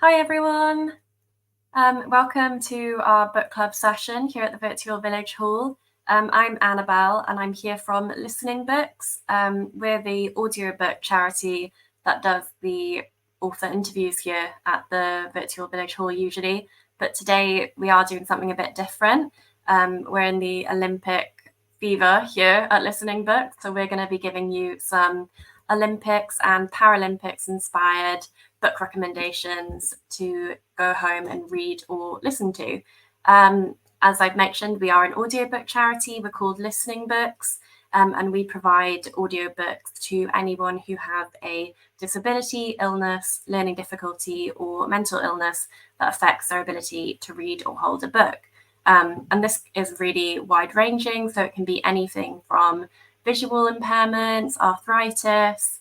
Hi everyone, welcome to our book club session here at the Virtual Village Hall. I'm Annabel and I'm here from Listening Books. We're the audiobook charity that does the author interviews here at the Virtual Village Hall usually, but today we are doing something a bit different. We're in the Olympic fever here at Listening Books, so we're going to be giving you some Olympics and Paralympics inspired book recommendations to go home and read or listen to. As I've mentioned, we are an audiobook charity. We're called Listening Books, and we provide audiobooks to anyone who have a disability, illness, learning difficulty, or mental illness that affects their ability to read or hold a book. And this is really wide-ranging, so it can be anything from visual impairments, arthritis,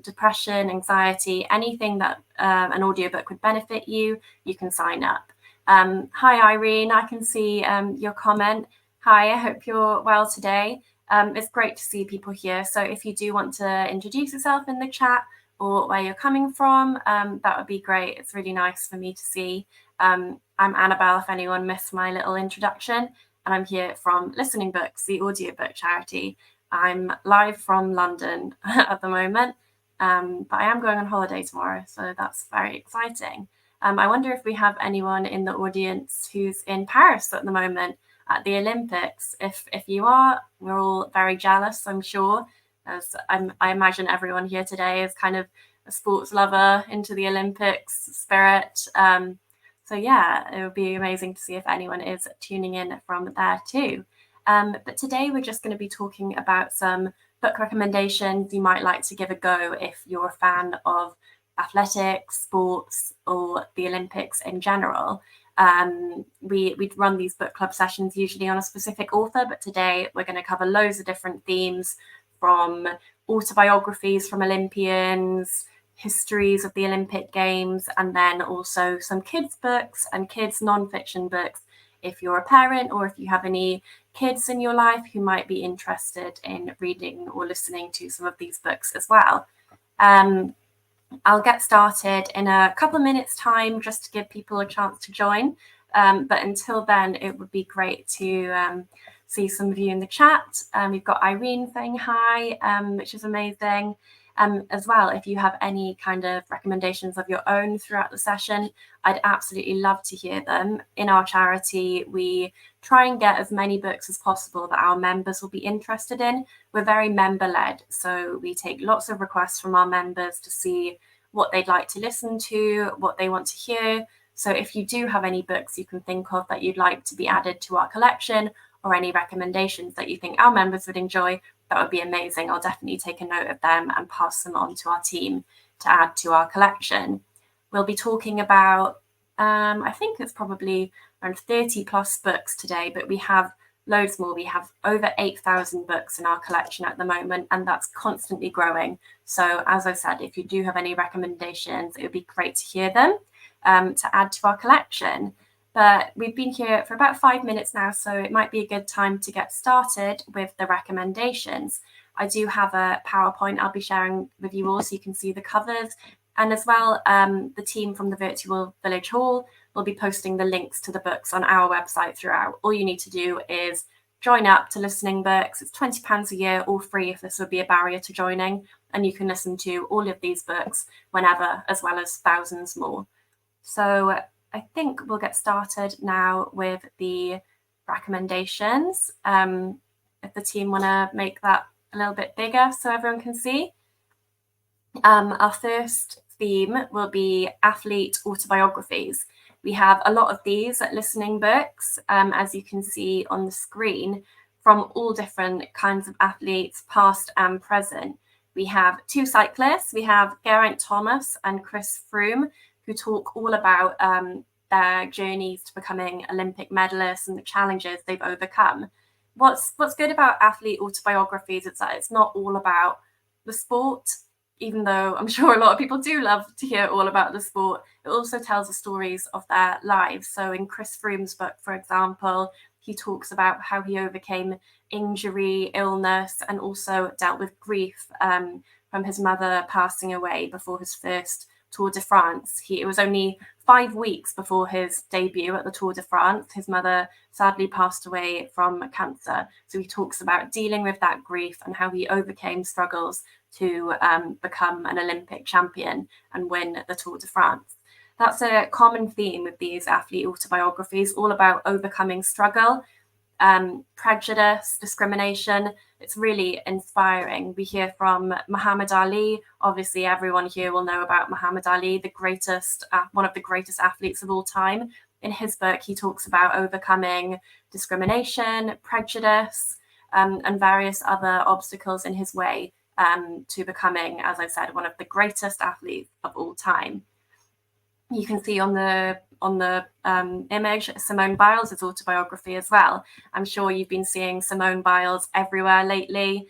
depression, anxiety, anything that an audiobook would benefit you, you can sign up. Hi Irene, I can see your comment. Hi, I hope you're well today. It's great to see people here. So if you do want to introduce yourself in the chat or where you're coming from, that would be great. It's really nice for me to see. I'm Annabel, if anyone missed my little introduction, and I'm here from Listening Books, the audiobook charity. I'm live from London at the moment, but I am going on holiday tomorrow, so that's very exciting. I wonder if we have anyone in the audience who's in Paris at the moment at the Olympics. If you are, we're all very jealous, I'm sure, as I imagine everyone here today is kind of a sports lover into the Olympics spirit. So yeah, it would be amazing to see if anyone is tuning in from there too. But today we're just going to be talking about some book recommendations you might like to give a go if you're a fan of athletics, sports, or the Olympics in general. We run these book club sessions usually on a specific author, but today we're going to cover loads of different themes, from autobiographies from Olympians, histories of the Olympic Games, and then also some kids' books and kids' non-fiction books if you're a parent or if you have any kids in your life who might be interested in reading or listening to some of these books as well. I'll get started in a couple of minutes' time just to give people a chance to join. But until then, it would be great to see some of you in the chat. We've got Irene saying hi, which is amazing. As well, if you have any kind of recommendations of your own throughout the session, I'd absolutely love to hear them. In our charity, we try and get as many books as possible that our members will be interested in. We're very member-led, so we take lots of requests from our members to see what they'd like to listen to, what they want to hear. So if you do have any books you can think of that you'd like to be added to our collection, or any recommendations that you think our members would enjoy, that would be amazing. I'll definitely take a note of them and pass them on to our team to add to our collection. We'll be talking about, I think it's probably around 30 plus books today, but we have loads more. We have over 8,000 books in our collection at the moment, and that's constantly growing. So as I said, if you do have any recommendations, it would be great to hear them to add to our collection. But we've been here for about 5 minutes now, so it might be a good time to get started with the recommendations. I do have a PowerPoint I'll be sharing with you all so you can see the covers. And as well, the team from the Virtual Village Hall will be posting the links to the books on our website throughout. All you need to do is join up to Listening Books. It's £20 a year, all free if this would be a barrier to joining. And you can listen to all of these books whenever, as well as thousands more. So I think we'll get started now with the recommendations. If the team want to make that a little bit bigger so everyone can see. Our first theme will be athlete autobiographies. We have a lot of these at Listening Books, as you can see on the screen, from all different kinds of athletes, past and present. We have two cyclists. We have Geraint Thomas and Chris Froome, who talk all about their journeys to becoming Olympic medalists and the challenges they've overcome. What's good about athlete autobiographies is that it's not all about the sport, even though I'm sure a lot of people do love to hear all about the sport. It also tells the stories of their lives. So in Chris Froome's book, for example, he talks about how he overcame injury, illness, and also dealt with grief from his mother passing away before his first Tour de France. It was only 5 weeks before his debut at the Tour de France. His mother sadly passed away from cancer. So he talks about dealing with that grief and how he overcame struggles to become an Olympic champion and win the Tour de France. That's a common theme with these athlete autobiographies, all about overcoming struggle, prejudice, discrimination. It's really inspiring. We hear from Muhammad Ali. Obviously, everyone here will know about Muhammad Ali, one of the greatest athletes of all time. In his book, he talks about overcoming discrimination, prejudice, and various other obstacles in his way to becoming, as I said, one of the greatest athletes of all time. You can see on the image Simone Biles' autobiography as well. I'm sure you've been seeing Simone Biles everywhere lately.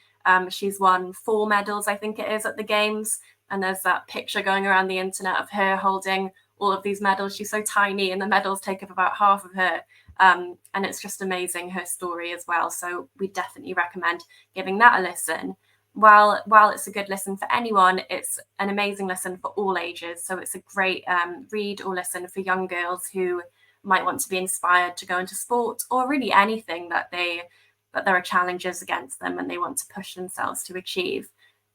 She's won 4 medals, I think it is, at the Games. And there's that picture going around the internet of her holding all of these medals. She's so tiny and the medals take up about half of her. And it's just amazing, her story as well. So we definitely recommend giving that a listen. While it's a good listen for anyone, it's an amazing listen for all ages. So it's a great read or listen for young girls who might want to be inspired to go into sport, or really anything that there are challenges against them and they want to push themselves to achieve.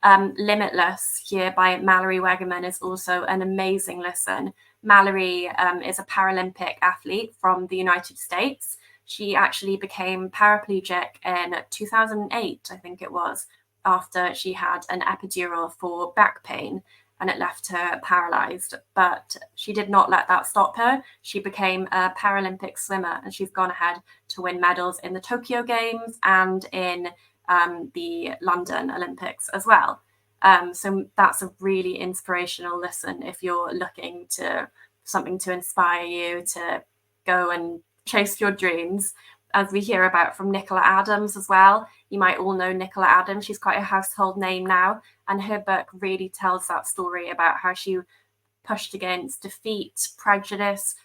Limitless here by Mallory Wegerman is also an amazing listen. Mallory is a Paralympic athlete from the United States. She actually became paraplegic in 2008, I think it was, after she had an epidural for back pain, and it left her paralyzed. But she did not let that stop her. She became a Paralympic swimmer, and she's gone ahead to win medals in the Tokyo Games and in the London Olympics as well. So that's a really inspirational listen if you're looking to something to inspire you to go and chase your dreams. As we hear about from Nicola Adams as well. You might all know Nicola Adams. She's quite a household name now. And her book really tells that story about how she pushed against defeat, prejudice,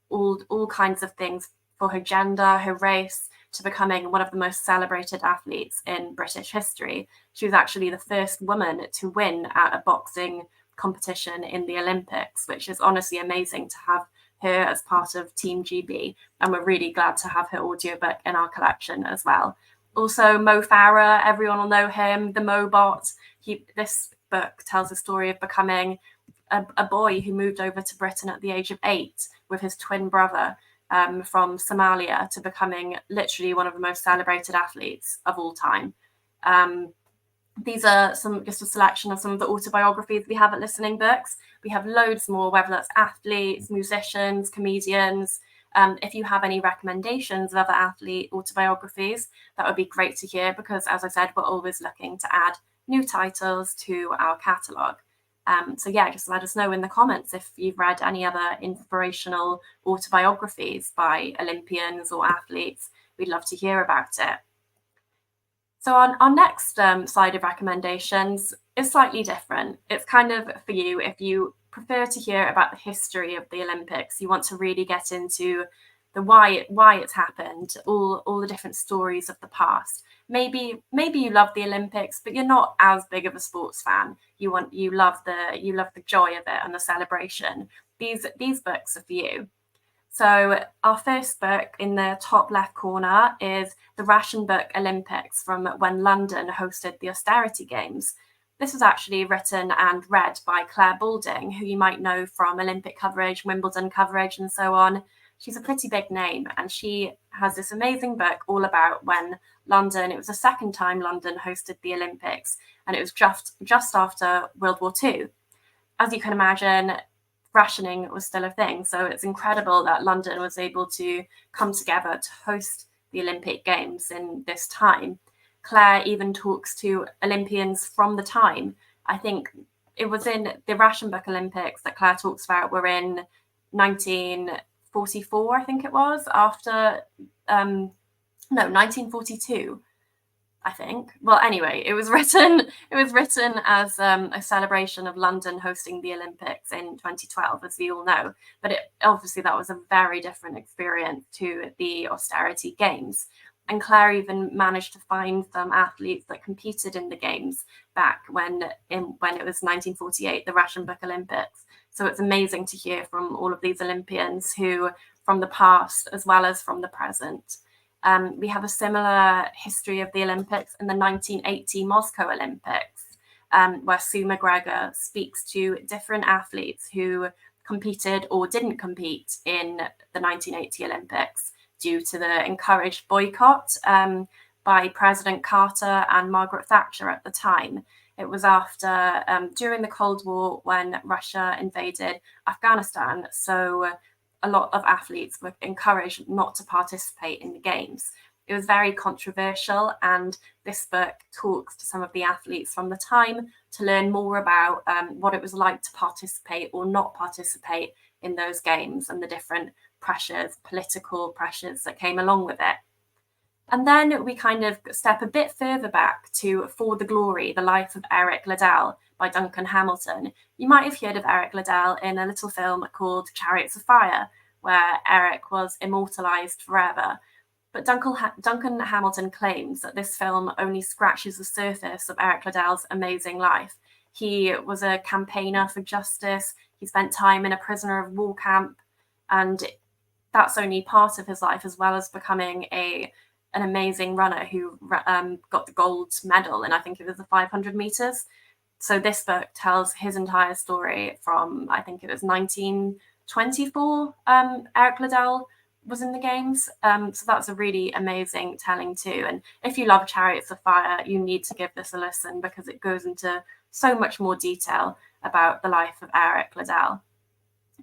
all kinds of things for her gender, her race, to becoming one of the most celebrated athletes in British history. She was actually the first woman to win at a boxing competition in the Olympics, which is honestly amazing to have her as part of Team GB, and we're really glad to have her audiobook in our collection as well. Also, Mo Farah, everyone will know him, the Mobot. This book tells the story of becoming a boy who moved over to Britain at the age of 8 with his twin brother from Somalia to becoming literally one of the most celebrated athletes of all time. These are just a selection of some of the autobiographies we have at Listening Books. We have loads more, whether that's athletes, musicians, comedians. If you have any recommendations of other athlete autobiographies, that would be great to hear, because, as I said, we're always looking to add new titles to our catalogue. So yeah, just let us know in the comments if you've read any other inspirational autobiographies by Olympians or athletes. We'd love to hear about it. So our next slide of recommendations is slightly different. It's kind of for you if you prefer to hear about the history of the Olympics. You want to really get into the why it's happened, all the different stories of the past. Maybe you love the Olympics, but you're not as big of a sports fan. You love the joy of it and the celebration. These books are for you. So our first book in the top left corner is the Ration Book Olympics, from when London hosted the Austerity Games. This was actually written and read by Claire Balding, who you might know from Olympic coverage, Wimbledon coverage, and so on. She's a pretty big name, and she has this amazing book all about when London, it was the second time London hosted the Olympics, and it was just after World War II. As you can imagine, rationing was still a thing. So it's incredible that London was able to come together to host the Olympic Games in this time. Claire even talks to Olympians from the time. I think it was in the Ration Book Olympics that Claire talks about were in 1944, I think it was, 1942. I think. Well, anyway, it was written as a celebration of London hosting the Olympics in 2012, as we all know. But obviously that was a very different experience to the Austerity Games. And Claire even managed to find some athletes that competed in the games back when it was 1948, the Russian Olympics. So it's amazing to hear from all of these Olympians who, from the past as well as from the present. We have a similar history of the Olympics in the 1980 Moscow Olympics, where Sue McGregor speaks to different athletes who competed or didn't compete in the 1980 Olympics due to the encouraged boycott by President Carter and Margaret Thatcher at the time. It was after, during the Cold War, when Russia invaded Afghanistan. So a lot of athletes were encouraged not to participate in the games. It was very controversial, and this book talks to some of the athletes from the time to learn more about what it was like to participate or not participate in those games and the different pressures, political pressures that came along with it. And then we kind of step a bit further back to For the Glory, The Life of Eric Liddell by Duncan Hamilton. You might have heard of Eric Liddell in a little film called Chariots of Fire, where Eric was immortalized forever. But Duncan Hamilton claims that this film only scratches the surface of Eric Liddell's amazing life. He was a campaigner for justice. He spent time in a prisoner of war camp, and that's only part of his life, as well as becoming an amazing runner who got the gold medal, and I think it was the 500 meters. So this book tells his entire story from, I think it was 1924. Eric Liddell was in the games. So that's a really amazing telling too. And if you love Chariots of Fire, you need to give this a listen, because it goes into so much more detail about the life of Eric Liddell.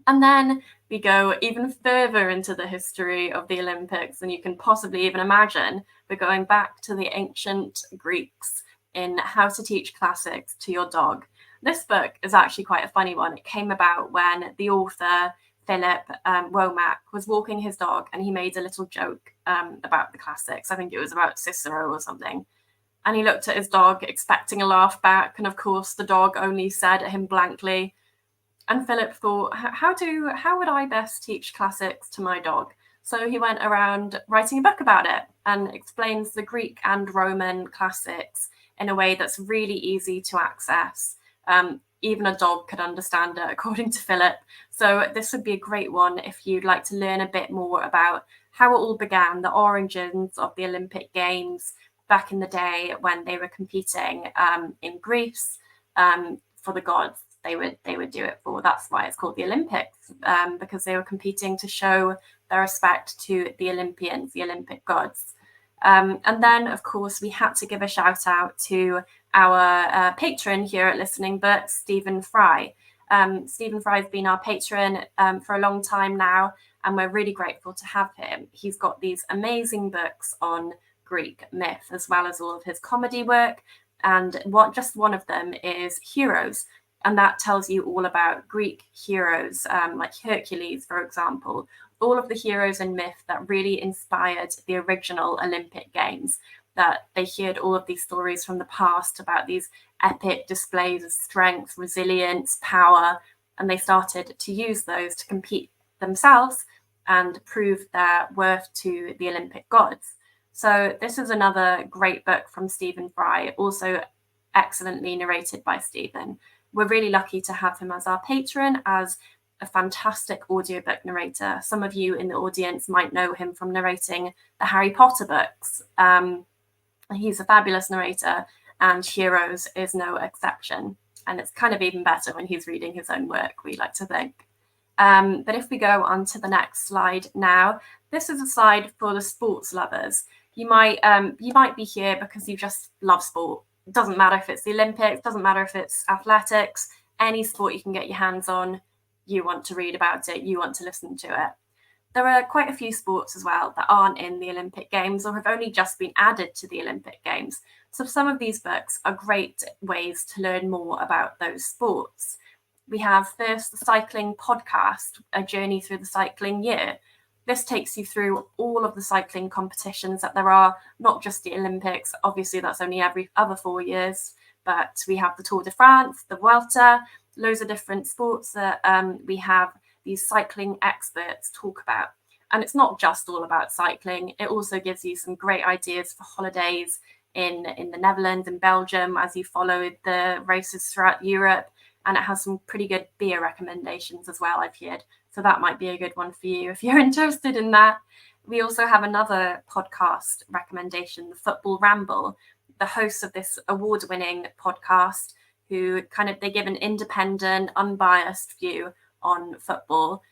And then we go even further into the history of the Olympics than you can possibly even imagine. We're going back to the ancient Greeks in How to Teach Classics to Your Dog. This book is actually quite a funny one. It came about when the author, Philip Womack, was walking his dog, and he made a little joke about the classics. I think it was about Cicero or something. And he looked at his dog expecting a laugh back. And of course, the dog only said at him blankly. And Philip thought, how would I best teach classics to my dog? So he went around writing a book about it and explains the Greek and Roman classics in a way that's really easy to access. Even a dog could understand it, according to Philip. So this would be a great one if you'd like to learn a bit more about how it all began, the origins of the Olympic Games back in the day when they were competing in Greece for the gods. They would do it for. That's why it's called the Olympics, because they were competing to show their respect to the Olympians, the Olympic gods. And then, of course, we had to give a shout out to our patron here at Listening Books, Stephen Fry. Stephen Fry has been our patron for a long time now, and we're really grateful to have him. He's got these amazing books on Greek myth, as well as all of his comedy work. And just one of them is Heroes. And that tells you all about Greek heroes, like Hercules, for example, all of the heroes in myth that really inspired the original Olympic Games, that they heard all of these stories from the past about these epic displays of strength, resilience, power, and they started to use those to compete themselves and prove their worth to the Olympic gods. So this is another great book from Stephen Fry, also excellently narrated by Stephen. We're really lucky to have him as our patron, as a fantastic audiobook narrator. Some of you in the audience might know him from narrating the Harry Potter books. He's a fabulous narrator, and Heroes is no exception. And it's kind of even better when he's reading his own work, we like to think. But if we go on to the next slide now, this is a slide for the sports lovers. You might be here because you just love sport. It doesn't matter if it's the Olympics, doesn't matter if it's athletics, any sport you can get your hands on, you want to read about it, you want to listen to it. There are quite a few sports as well that aren't in the Olympic Games or have only just been added to the Olympic Games. So some of these books are great ways to learn more about those sports. We have first the Cycling Podcast, A Journey Through the Cycling Year. This takes you through all of the cycling competitions that there are, not just the Olympics. Obviously, that's only every other 4 years, but we have the Tour de France, the Vuelta, loads of different sports that we have these cycling experts talk about. And it's not just all about cycling. It also gives you some great ideas for holidays in the Netherlands and Belgium as you follow the races throughout Europe. And it has some pretty good beer recommendations as well, I've heard. So that might be a good one for you if you're interested in that. We also have another podcast recommendation, the Football Ramble. The hosts of this award-winning podcast, who they give an independent, unbiased view on football.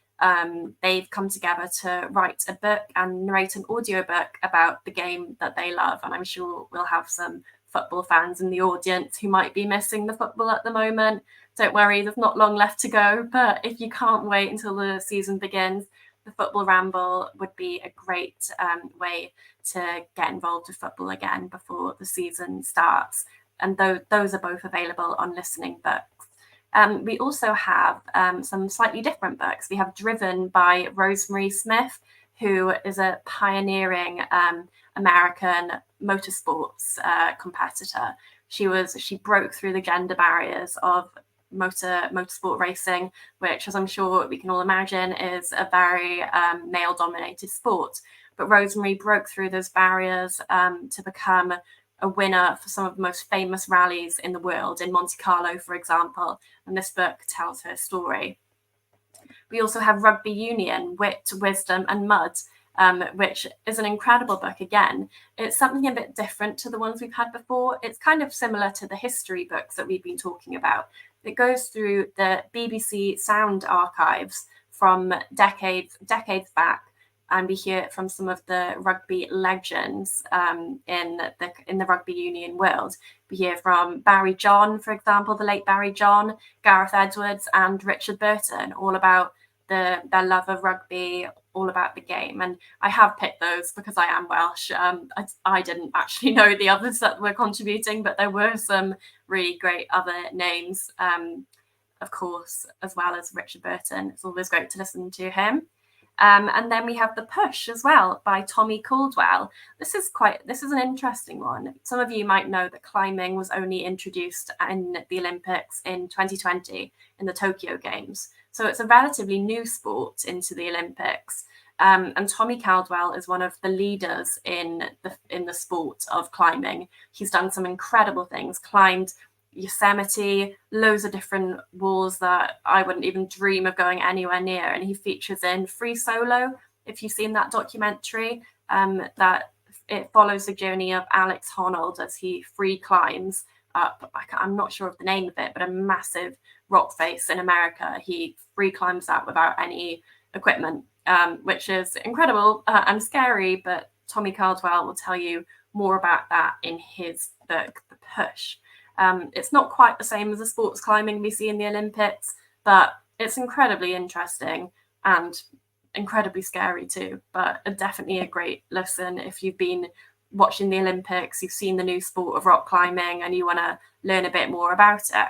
They've come together to write a book and narrate an audiobook about the game that they love. And I'm sure we'll have some football fans in the audience who might be missing the football at the moment. Don't worry, there's not long left to go. But if you can't wait until the season begins, the Football Ramble would be a great way to get involved with football again before the season starts. And those are both available on Listening Books. We also have some slightly different books. We have Driven by Rosemary Smith, who is a pioneering American motorsports competitor. She broke through the gender barriers of motorsport racing, which, as I'm sure we can all imagine, is a very male-dominated sport. But Rosemary broke through those barriers to become a winner for some of the most famous rallies in the world, in Monte Carlo, for example. And this book tells her story. We also have Rugby Union, Wit, Wisdom and Mud, which is an incredible book again. It's something a bit different to the ones we've had before. It's kind of similar to the history books that we've been talking about. It goes through the BBC sound archives from decades back, and we hear from some of the rugby legends in the rugby union world. We hear from Barry John, for example, the late Barry John, Gareth Edwards, and Richard Burton, all about their love of rugby, all about the game. And I have picked those because I am Welsh. I didn't actually know the others that were contributing, but there were some really great other names, of course, as well as Richard Burton. It's always great to listen to him. And then we have The Push as well by Tommy Caldwell. This is an interesting one. Some of you might know that climbing was only introduced in the Olympics in 2020 in the Tokyo Games. So it's a relatively new sport into the Olympics. And Tommy Caldwell is one of the leaders in the sport of climbing. He's done some incredible things, climbed Yosemite, loads of different walls that I wouldn't even dream of going anywhere near. And he features in Free Solo, if you've seen that documentary, that it follows the journey of Alex Honnold as he free climbs up, I'm not sure of the name of it, but a massive rock face in America. He free climbs that without any equipment, which is incredible and scary, but Tommy Caldwell will tell you more about that in his book, The Push. It's not quite the same as the sports climbing we see in the Olympics, but it's incredibly interesting and incredibly scary too. But definitely a great listen if you've been watching the Olympics, you've seen the new sport of rock climbing, and you want to learn a bit more about it.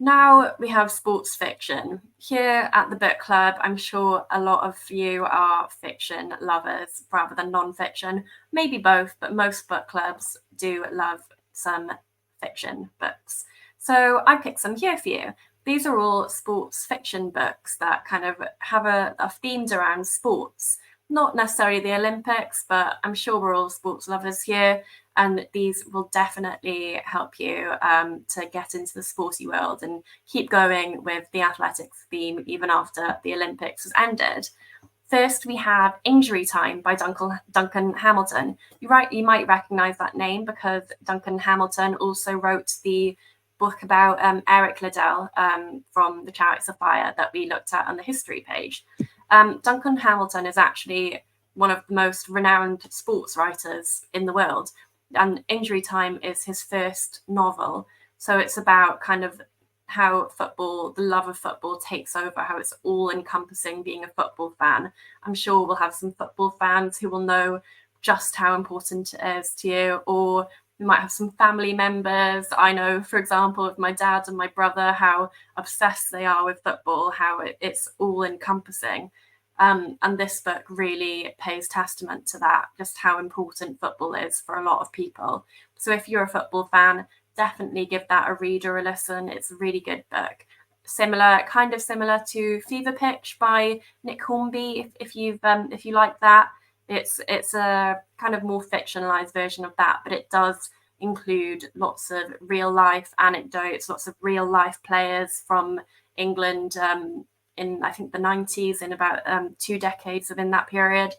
Now we have sports fiction. Here at the book club, I'm sure a lot of you are fiction lovers rather than non-fiction, maybe both, but most book clubs do love some fiction books. So I picked some here for you. These are all sports fiction books that kind of have a themed around sports, not necessarily the Olympics, but I'm sure we're all sports lovers here, and these will definitely help you to get into the sporty world and keep going with the athletics theme even after the Olympics has ended. First, we have Injury Time by Duncan Hamilton. You might recognize that name because Duncan Hamilton also wrote the book about Eric Liddell from the Chariots of Fire that we looked at on the history page. Duncan Hamilton is actually one of the most renowned sports writers in the world, and Injury Time is his first novel. So it's about kind of how football, the love of football takes over, how it's all encompassing being a football fan. I'm sure we'll have some football fans who will know just how important it is to you, or we might have some family members. I know, for example, with my dad and my brother, how obsessed they are with football, how it's all encompassing. And this book really pays testament to that, just how important football is for a lot of people. So if you're a football fan, definitely give that a read or a listen. It's a really good book. kind of similar to Fever Pitch by Nick Hornby. If you like that, it's a kind of more fictionalized version of that, but it does include lots of real life anecdotes, lots of real life players from England in I think the 90s, in about 2 decades within that period.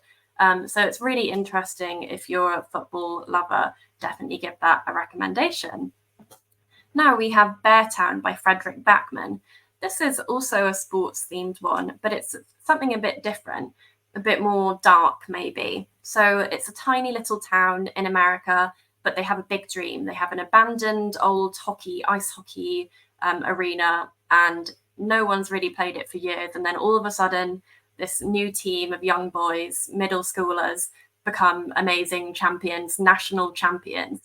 So it's really interesting. If you're a football lover, definitely give that a recommendation. Now we have Beartown by Frederick Backman. This is also a sports themed one, but it's something a bit different, a bit more dark maybe. So it's a tiny little town in America, but they have a big dream. They have an abandoned old ice hockey arena, and no one's really played it for years. And then all of a sudden, this new team of young boys, middle schoolers, become amazing champions, national champions.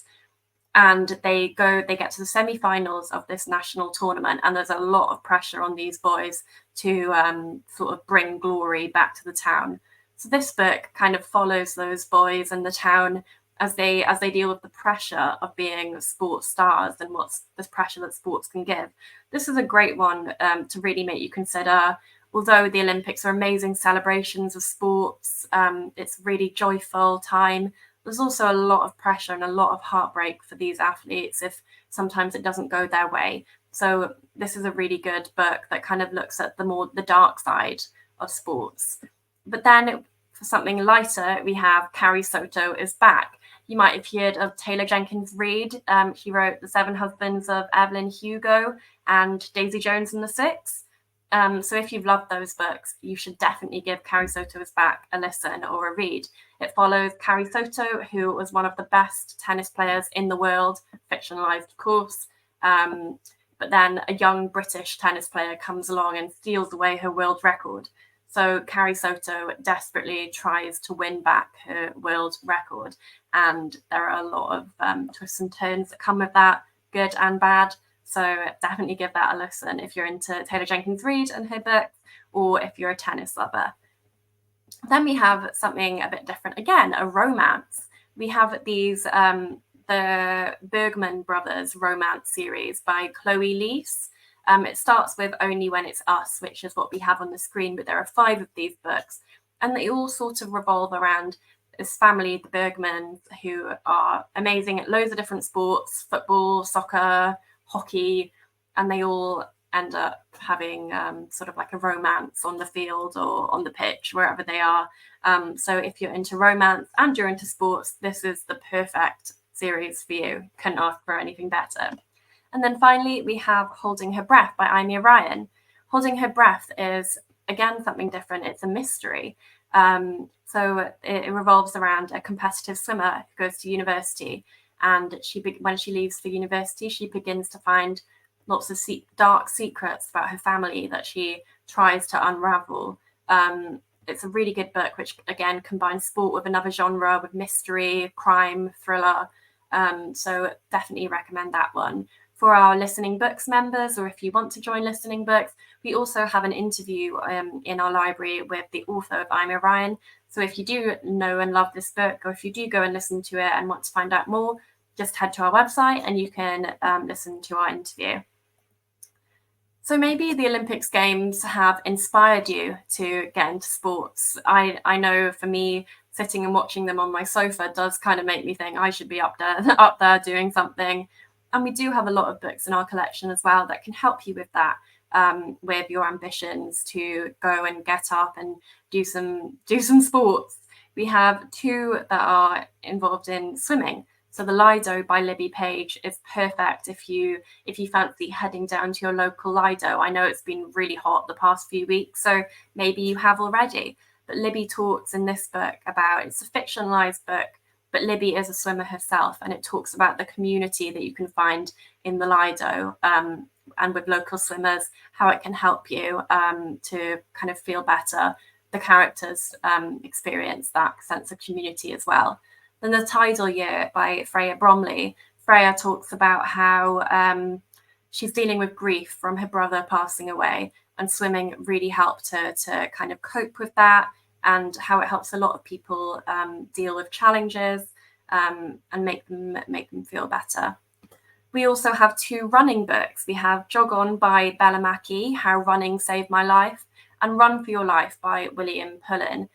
And they get to the semi-finals of this national tournament, and there's a lot of pressure on these boys to sort of bring glory back to the town. So this book kind of follows those boys and the town as they deal with the pressure of being sports stars and what's this pressure that sports can give. This is a great one to really make you consider. Although the Olympics are amazing celebrations of sports, it's really joyful time. There's also a lot of pressure and a lot of heartbreak for these athletes if sometimes it doesn't go their way. So this is a really good book that kind of looks at the dark side of sports. But then for something lighter, we have Carrie Soto is Back. You might have heard of Taylor Jenkins Reid. He wrote The Seven Husbands of Evelyn Hugo and Daisy Jones and the Six. So if you've loved those books, you should definitely give Carrie Soto is Back a listen or a read. It follows Carrie Soto, who was one of the best tennis players in the world, fictionalized, of course. But then a young British tennis player comes along and steals away her world record. So Carrie Soto desperately tries to win back her world record. And there are a lot of twists and turns that come with that, good and bad. So definitely give that a listen if you're into Taylor Jenkins Reid and her books, or if you're a tennis lover. Then we have something a bit different again, a romance. We have these the Bergman Brothers romance series by Chloe Leese. It starts with Only When It's Us, which is what we have on the screen, but there are 5 of these books, and they all sort of revolve around this family, the Bergmans, who are amazing at loads of different sports, football, soccer, hockey, and they all end up having sort of like a romance on the field or on the pitch, wherever they are. So if you're into romance and you're into sports, this is the perfect series for you. Couldn't ask for anything better. And then finally, we have Holding Her Breath by Amy Ryan. Holding Her Breath is, again, something different. It's a mystery. So it revolves around a competitive swimmer who goes to university, and when she leaves for university, she begins to find lots of dark secrets about her family that she tries to unravel. It's a really good book, which again combines sport with another genre, with mystery, crime, thriller. So definitely recommend that one. For our Listening Books members, or if you want to join Listening Books, we also have an interview in our library with the author of Amy Ryan. So if you do know and love this book, or if you do go and listen to it and want to find out more, just head to our website and you can listen to our interview. So maybe the Olympics Games have inspired you to get into sports. I know for me, sitting and watching them on my sofa does kind of make me think I should be up there doing something. And we do have a lot of books in our collection as well that can help you with that, with your ambitions to go and get up and do some sports. We have 2 that are involved in swimming. So the Lido by Libby Page is perfect if you fancy heading down to your local Lido. I know it's been really hot the past few weeks, so maybe you have already. But Libby talks in this book about, it's a fictionalized book, but Libby is a swimmer herself, and it talks about the community that you can find in the Lido and with local swimmers, how it can help you to kind of feel better. The characters experience that sense of community as well. Then The Tidal Year by Freya Bromley. Freya talks about how she's dealing with grief from her brother passing away, and swimming really helped her to kind of cope with that, and how it helps a lot of people deal with challenges and make them feel better. We also have 2 running books. We have Jog On by Bella Mackie, How Running Saved My Life, and Run for Your Life by William Pullen.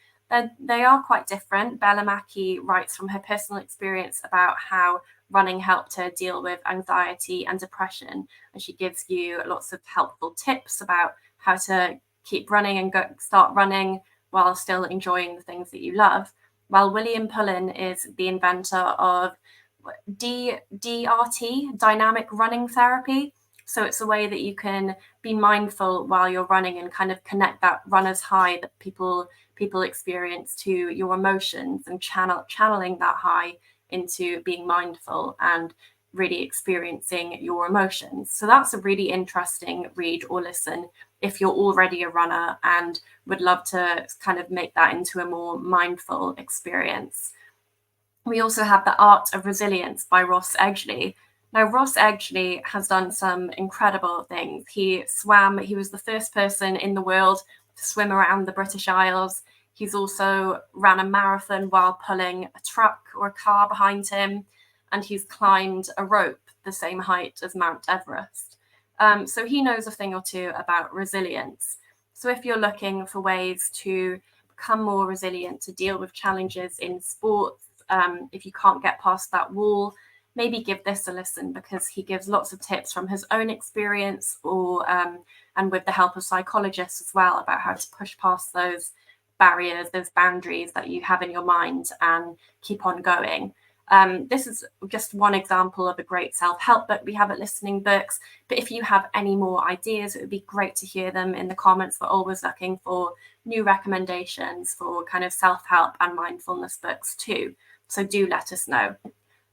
They are quite different. Bella Mackie writes from her personal experience about how running helped her deal with anxiety and depression, and she gives you lots of helpful tips about how to keep running and start running while still enjoying the things that you love. While William Pullen is the inventor of DRT, dynamic running therapy. So it's a way that you can be mindful while you're running and kind of connect that runner's high that people experience to your emotions, and channeling that high into being mindful and really experiencing your emotions. So that's a really interesting read or listen if you're already a runner and would love to kind of make that into a more mindful experience. We also have The Art of Resilience by Ross Edgley. Now, Ross Edgley has done some incredible things. He was the first person in the world to swim around the British Isles. He's also ran a marathon while pulling a truck or a car behind him, and he's climbed a rope the same height as Mount Everest. So he knows a thing or two about resilience. So if you're looking for ways to become more resilient, to deal with challenges in sports, if you can't get past that wall, maybe give this a listen, because he gives lots of tips from his own experience, or and with the help of psychologists as well, about how to push past those barriers, those boundaries that you have in your mind, and keep on going. This is just one example of a great self-help book we have at Listening Books. But if you have any more ideas, it would be great to hear them in the comments. We're always looking for new recommendations for kind of self-help and mindfulness books too. So do let us know.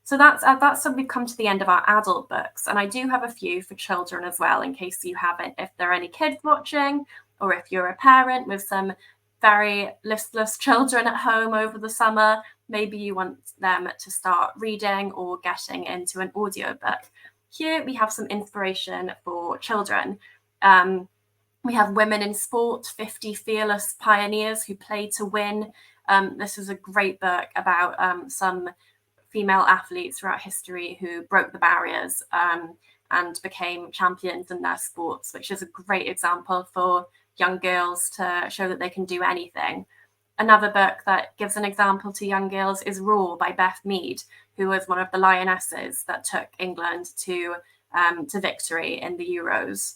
So that's we've come to the end of our adult books, and I do have a few for children as well, in case you haven't, if there are any kids watching, or if you're a parent with some very listless children at home over the summer, maybe you want them to start reading or getting into an audiobook. Here we have some inspiration for children. We have Women in Sport, 50 Fearless Pioneers Who Play to Win. This is a great book about some female athletes throughout history who broke the barriers and became champions in their sports, which is a great example for young girls to show that they can do anything. Another book that gives an example to young girls is Roar by Beth Mead, who was one of the lionesses that took England to victory in the Euros.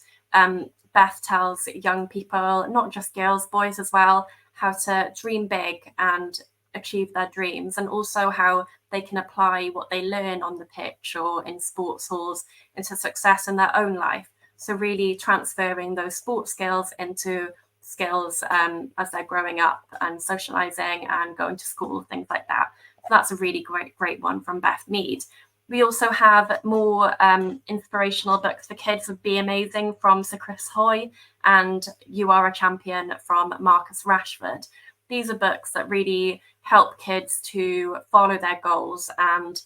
Beth tells young people, not just girls, boys as well, how to dream big and achieve their dreams, and also how they can apply what they learn on the pitch or in sports halls into success in their own life. So really transferring those sports skills into skills as they're growing up and socializing and going to school, things like that. So that's a really great one from Beth Mead. We also have more inspirational books for kids with Be Amazing from Sir Chris Hoy and You Are a Champion from Marcus Rashford. These are books that really help kids to follow their goals and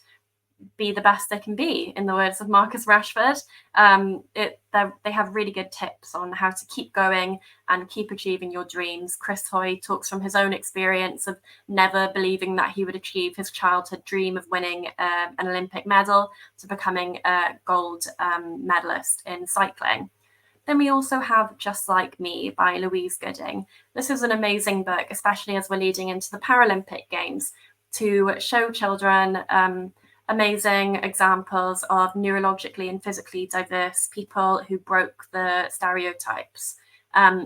be the best they can be, in the words of Marcus Rashford. They have really good tips on how to keep going and keep achieving your dreams. Chris Hoy talks from his own experience of never believing that he would achieve his childhood dream of winning an Olympic medal to becoming a gold medalist in cycling. Then we also have Just Like Me by Louise Gooding. This is an amazing book, especially as we're leading into the Paralympic Games, to show children amazing examples of neurologically and physically diverse people who broke the stereotypes.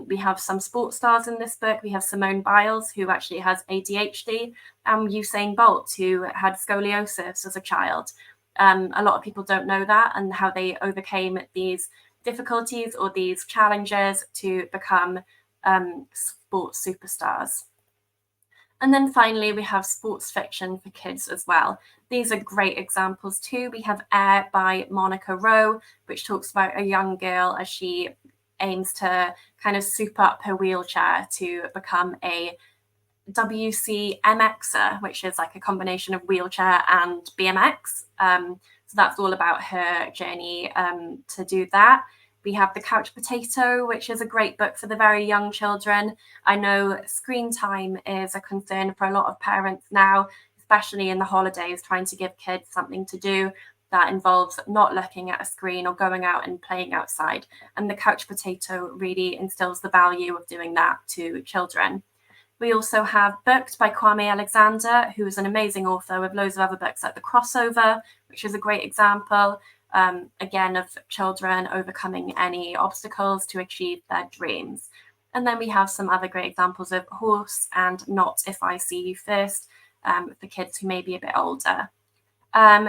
We have some sports stars in this book. We have Simone Biles, who actually has ADHD, and Usain Bolt, who had scoliosis as a child. A lot of people don't know that, and how they overcame these difficulties or these challenges to become sports superstars. And then finally, we have sports fiction for kids as well. These are great examples too. We have Air by Monica Rowe, which talks about a young girl as she aims to kind of soup up her wheelchair to become a WCMXer, which is like a combination of wheelchair and BMX. So that's all about her journey to do that. We have The Couch Potato, which is a great book for the very young children. I know screen time is a concern for a lot of parents now, especially in the holidays, trying to give kids something to do. that involves not looking at a screen or going out and playing outside. And the couch potato really instills the value of doing that to children. We also have Booked by Kwame Alexander, who is an amazing author with loads of other books like The Crossover, which is a great example, again, of children overcoming any obstacles to achieve their dreams. And then we have some other great examples of Horse and Not If I See You First, for kids who may be a bit older.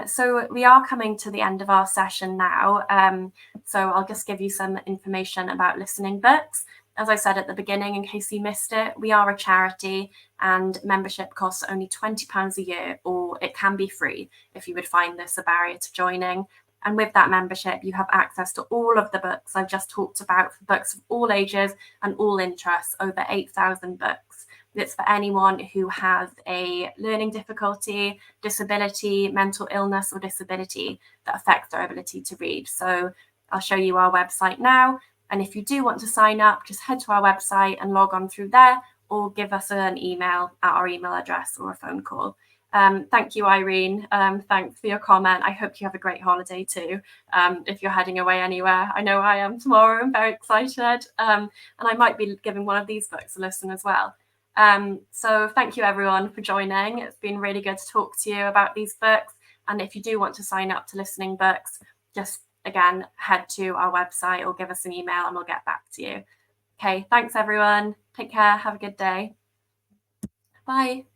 So we are coming to the end of our session now. So I'll just give you some information about Listening Books. As I said at the beginning, in case you missed it, we are a charity and membership costs only £20 a year, or it can be free if you would find this a barrier to joining. And with that membership, you have access to all of the books I've just talked about, for books of all ages and all interests, over 8,000 books. It's for anyone who has a learning difficulty, disability, mental illness, or disability that affects their ability to read. So I'll show you our website now. And if you do want to sign up, just head to our website and log on through there, or give us an email at our email address or a phone call. Thank you, Irene. Thanks for your comment. I hope you have a great holiday too, if you're heading away anywhere. I know I am tomorrow. I'm very excited. And I might be giving one of these books a listen as well. So thank you everyone for joining. It's been really good to talk to you about these books. And if you do want to sign up to Listening Books, just again, head to our website or give us an email and we'll get back to you. Okay, thanks everyone. Take care. Have a good day. Bye.